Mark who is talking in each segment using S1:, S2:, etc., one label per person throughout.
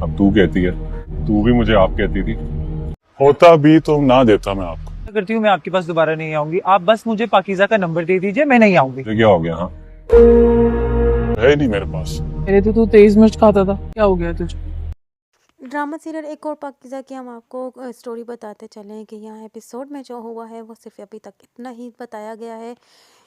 S1: अब तू कहती है, तू भी मुझे आप कहती थी। होता भी तो ना देता मैं आपको।
S2: करती हूँ, मैं आपके पास दोबारा नहीं आऊंगी। आप बस मुझे पाकीज़ा का नंबर दे दीजिए, मैं नहीं आऊंगी।
S1: क्या हो गया? हाँ, है नहीं मेरे पास।
S3: पहले तो तू 23 मिर्च खाता था, क्या हो गया तुझे?
S4: ड्रामा सीरियल एक और पाकीज़ा की हम आपको स्टोरी बताते चलें कि यहाँ एपिसोड में जो हुआ है वो सिर्फ अभी तक इतना ही बताया गया है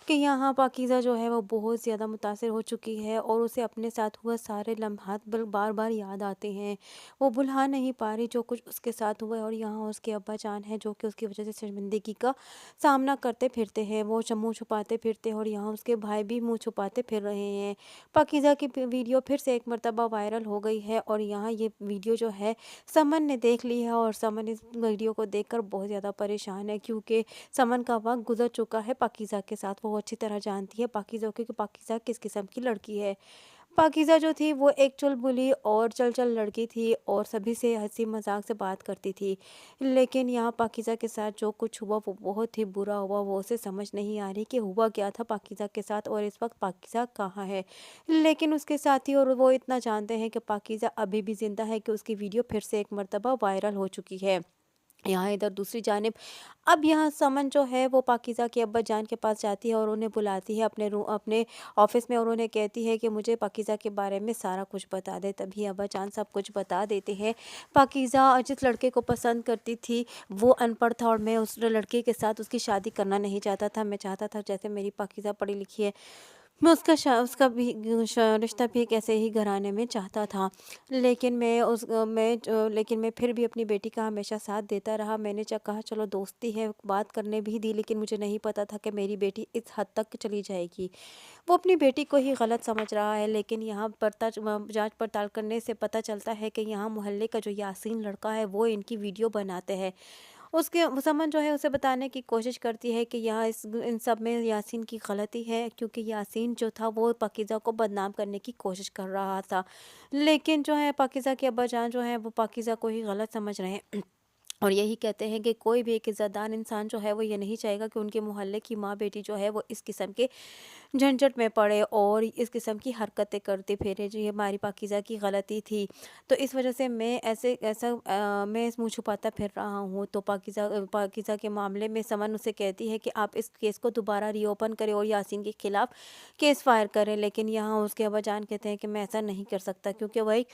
S4: कि यहाँ पाकीज़ा जो है वो बहुत ज़्यादा मुतासिर हो चुकी है और उसे अपने साथ हुआ सारे लम्हात बार बार याद आते हैं। वो भुला नहीं पा रही जो कुछ उसके साथ हुआ है और यहाँ उसके अब्बा जान है जो कि उसकी वजह से शर्मिंदगी का सामना करते फिरते हैं। वो मुँह छुपाते फिरते हैं और यहाँ उसके भाई भी मुँह छुपाते फिर रहे हैं। पाकीज़ा की वीडियो फिर से एक मरतबा वायरल हो गई है और यहाँ ये वीडियो जो है समन ने देख ली है और समन इस वीडियो को देखकर बहुत ज़्यादा परेशान है क्योंकि समन का वक्त गुजर चुका है पाकीज़ा के साथ। वो अच्छी तरह जानती है पाकीज़ा को कि पाकीज़ा किस किस्म की लड़की है। पाकीज़ा जो थी वो एक चुलबुली और चल लड़की थी और सभी से हंसी मजाक से बात करती थी, लेकिन यहाँ पाकीज़ा के साथ जो कुछ हुआ वो बहुत ही बुरा हुआ। वो उसे समझ नहीं आ रही कि हुआ क्या था पाकीज़ा के साथ और इस वक्त पाकीज़ा कहाँ है। लेकिन उसके साथी और वो इतना जानते हैं कि पाकीज़ा अभी भी जिंदा है कि उसकी वीडियो फिर से एक मरतबा वायरल हो चुकी है। यहाँ इधर दूसरी जानिब अब यहाँ समन जो है वो पाकीज़ा के अब्बा जान के पास जाती है और उन्हें बुलाती है अपने ऑफिस में और उन्हें कहती है कि मुझे पाकीज़ा के बारे में सारा कुछ बता दे। तभी अब्बा जान सब कुछ बता देते हैं। पाकीज़ा जिस लड़के को पसंद करती थी वो अनपढ़ था और मैं उस लड़के के साथ उसकी शादी करना नहीं चाहता था। मैं चाहता था जैसे मेरी पाकीज़ा पढ़ी लिखी है मैं उसका भी रिश्ता भी एक ऐसे ही घराने में चाहता था। लेकिन मैं फिर भी अपनी बेटी का हमेशा साथ देता रहा। मैंने कहा चलो दोस्ती है, बात करने भी दी, लेकिन मुझे नहीं पता था कि मेरी बेटी इस हद तक चली जाएगी। वो अपनी बेटी को ही गलत समझ रहा है, लेकिन यहाँ जांच पड़ताल करने से पता चलता है कि यहाँ मोहल्ले का जो यासीन लड़का है वो इनकी वीडियो बनाते हैं। उसके समन जो है उसे बताने की कोशिश करती है कि यहाँ इन सब में यासीन की गलती है क्योंकि यासीन जो था वो पाकीज़ा को बदनाम करने की कोशिश कर रहा था। लेकिन जो है पाकीज़ा के अब्बा जान जो है वो पाकीज़ा को ही गलत समझ रहे हैं और यही कहते हैं कि कोई भी एक इज़्ज़तदार इंसान जो है वो ये नहीं चाहेगा कि उनके मोहल्ले की माँ बेटी जो है वो इस किस्म के झंझट में पड़े और इस किस्म की हरकतें करते फिरे। जो ये हमारी पाकीज़ा की गलती थी तो इस वजह से मैं मुँह छुपाता फिर रहा हूँ। तो पाकीज़ा के मामले में समन उसे कहती है कि आप इस केस को दोबारा रीओपन करें और यासीन के खिलाफ केस फायर करें, लेकिन यहाँ उसके अब्बा जान कहते हैं कि मैं ऐसा नहीं कर सकता क्योंकि वही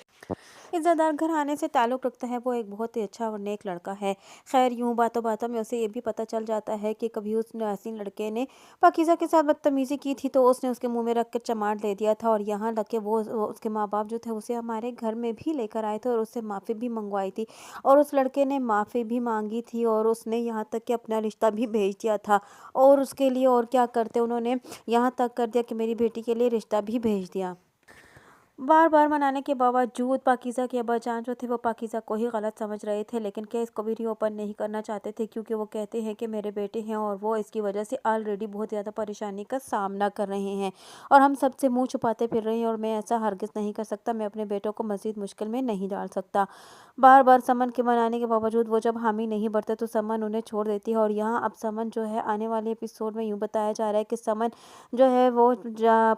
S4: इज़्ज़तदार घराने से ताल्लुक़ रखता है। वो एक बहुत ही अच्छा और नेक लड़का है। खैर यूँ बातों बातों में उसे ये भी पता चल जाता है कि कभी उस यासीन लड़के ने पाकीज़ा के साथ बदतमीज़ी की थी तो उसने उसके मुंह में रख कर चमाट दे दिया था और यहाँ तक कि वो उसके माँ बाप जो थे उसे हमारे घर में भी लेकर आए थे और उससे माफ़ी भी मंगवाई थी और उस लड़के ने माफ़ी भी मांगी थी और उसने यहाँ तक कि अपना रिश्ता भी भेज दिया था। और उसके लिए और क्या करते उन्होंने यहाँ तक कर दिया कि मेरी बेटी के लिए रिश्ता भी भेज दिया। बार बार मनाने के बावजूद पाकीज़ा के अब्बा जान जो थे वो पाकीज़ा को ही गलत समझ रहे थे, लेकिन केस को भी रीओपन नहीं करना चाहते थे क्योंकि वो कहते हैं कि मेरे बेटे हैं और वो इसकी वजह से ऑलरेडी बहुत ज़्यादा परेशानी का सामना कर रहे हैं और हम सबसे मुंह छुपाते फिर रहे हैं और मैं ऐसा हरगिज़ नहीं कर सकता। मैं अपने बेटों को मज़ीद मुश्किल में नहीं डाल सकता। बार बार समन के मनाने के बावजूद वो जब हामी नहीं भरते तो समन उन्हें छोड़ देती है और यहाँ अब समन जो है आने वाले एपिसोड में यूँ बताया जा रहा है कि समन जो है वो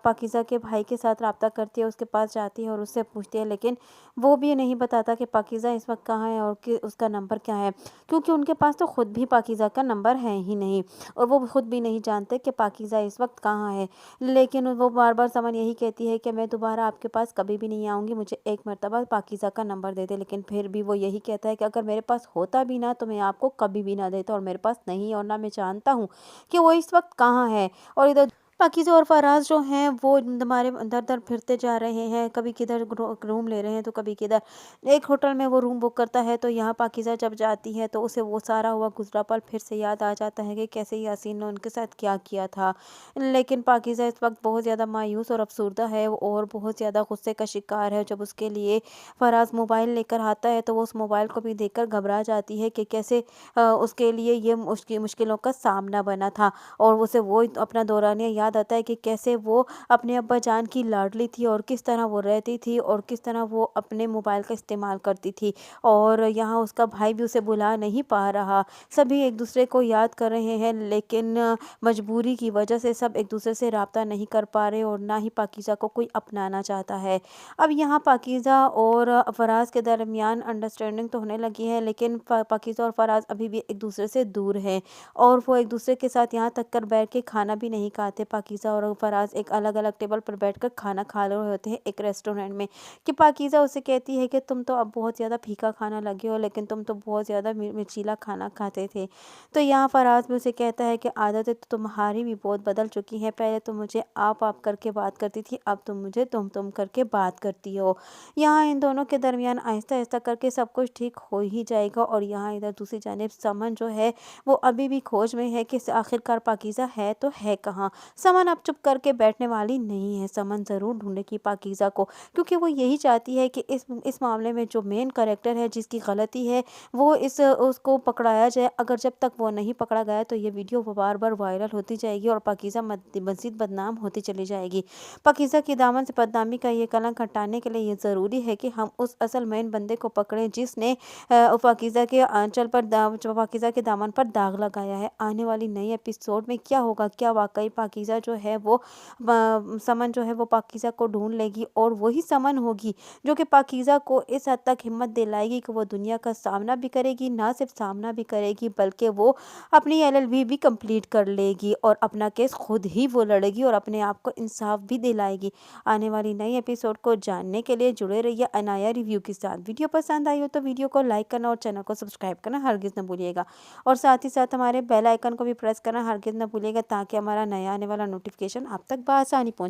S4: पाकीज़ा के भाई के साथ रब्ता करती है, उसके पास जाती है और उससे पूछती है, लेकिन वो भी नहीं बताता कि पाकीज़ा इस वक्त कहाँ है और कि उसका नंबर क्या है क्योंकि उनके पास तो खुद भी पाकीज़ा का नंबर है ही नहीं और वो खुद भी नहीं जानते कि पाकीज़ा इस वक्त कहाँ है। लेकिन वो बार बार समन यही कहती है कि मैं दोबारा आपके पास कभी भी नहीं आऊँगी, मुझे एक मरतबा पाकीज़ा का नंबर दे दे। लेकिन फिर भी वो यही कहता है कि अगर मेरे पास होता भी ना तो मैं आपको कभी भी ना देता और मेरे पास नहीं और ना मैं जानता हूँ कि वो इस वक्त कहाँ है। और इधर पाकीज़ा और फराज जो हैं वो हमारे दर फिरते जा रहे हैं, कभी किधर रूम ले रहे हैं तो कभी किधर। एक होटल में वो रूम बुक करता है तो यहाँ पाकीज़ा जब जाती है तो उसे वो सारा हुआ गुजरा पल फिर से याद आ जाता है कि कैसे यासीन ने उनके साथ क्या किया था। लेकिन पाकीज़ा इस वक्त बहुत ज़्यादा मायूस और अफसरदा है और बहुत ज़्यादा गुस्से का शिकार है। जब उसके लिए फराज मोबाइल लेकर आता है तो वो उस मोबाइल को भी देखकर घबरा जाती है कि कैसे उसके लिए ये मुश्किलों का सामना बना था और उसे वो अपना दौरानिया याद आता है कि कैसे वो अपने अब्बा जान की लाडली थी और किस तरह वो रहती थी और किस तरह वो अपने मोबाइल का इस्तेमाल करती थी। और यहाँ उसका भाई भी उसे बुला नहीं पा रहा। सभी एक दूसरे को याद कर रहे हैं, लेकिन मजबूरी की वजह से सब एक दूसरे से राब्ता नहीं कर पा रहे और ना ही पाकीज़ा को कोई अपनाना चाहता है। अब यहाँ पाकीज़ा और फराज के दरमियान अंडरस्टैंडिंग तो होने लगी है, लेकिन पाकीज़ा और फराज अभी भी एक दूसरे से दूर हैं और वो एक दूसरे के साथ यहाँ तक कर बैठ के खाना भी नहीं खाते। पाकीज़ा और फराज एक अलग अलग टेबल पर बैठकर खाना खा रहे होते हैं एक रेस्टोरेंट में, कि पाकीज़ा उसे कहती है कि तुम तो अब बहुत ज़्यादा फीका खाना लगे हो, लेकिन तुम तो बहुत ज़्यादा मिर्चीला खाना खाते थे। तो यहाँ फराज भी उसे कहता है कि आदतें तो तुम्हारी भी बहुत बदल चुकी हैं, पहले तो मुझे आप करके बात करती थी, अब तुम मुझे तुम करके बात करती हो। यहाँ इन दोनों के दरमियान आहिस्ता आहिस्ता करके सब कुछ ठीक हो ही जाएगा। और यहाँ इधर दूसरी जानिब समन जो है वो अभी भी खोज में है कि आखिरकार पाकीज़ा है तो है कहाँ। समन अब चुप करके बैठने वाली नहीं है। समन ज़रूर ढूंढेगी पाकीज़ा को, क्योंकि वो यही चाहती है कि इस मामले में जो मेन कैरेक्टर है, जिसकी गलती है, वो उसको पकड़ाया जाए। अगर जब तक वो नहीं पकड़ा गया तो ये वीडियो बार बार वायरल होती जाएगी और पाकीज़ा मज़ीद बदनाम होती चली जाएगी। पाकीज़ा के दामन से बदनामी का ये कलंक हटाने के लिए ये ज़रूरी है कि हम उस असल मेन बंदे को पकड़ें जिसने पाकीज़ा के आंचल पर पाकीज़ा के दामन पर दाग लगाया है। आने वाली नई एपिसोड में क्या होगा? क्या वाकई पाकीज़ा जो है वो समन जो है वो पाकीज़ा को ढूंढ लेगी और वही समन होगी जो कि पाकीज़ा को इस हद तक हिम्मत दिलाएगी कि वो दुनिया का सामना भी करेगी, ना सिर्फ सामना भी करेगी बल्कि वो अपनी LLB भी कंप्लीट कर लेगी और अपना केस खुद ही वो लड़ेगी और अपने आप को इंसाफ भी दिलाएगी। आने वाली नई एपिसोड को जानने के लिए जुड़े रहिए अनाया रिव्यू के साथ। वीडियो पसंद आई हो तो वीडियो को लाइक करना और चैनल को सब्सक्राइब करना हरगिज़ न भूलिएगा और साथ ही साथ हमारे बेल आइकन को भी प्रेस करना हरगिज़ न भूलिएगा, ताकि हमारा नया आने वाला नोटिफिकेशन आप तक बआसानी पहुँचे।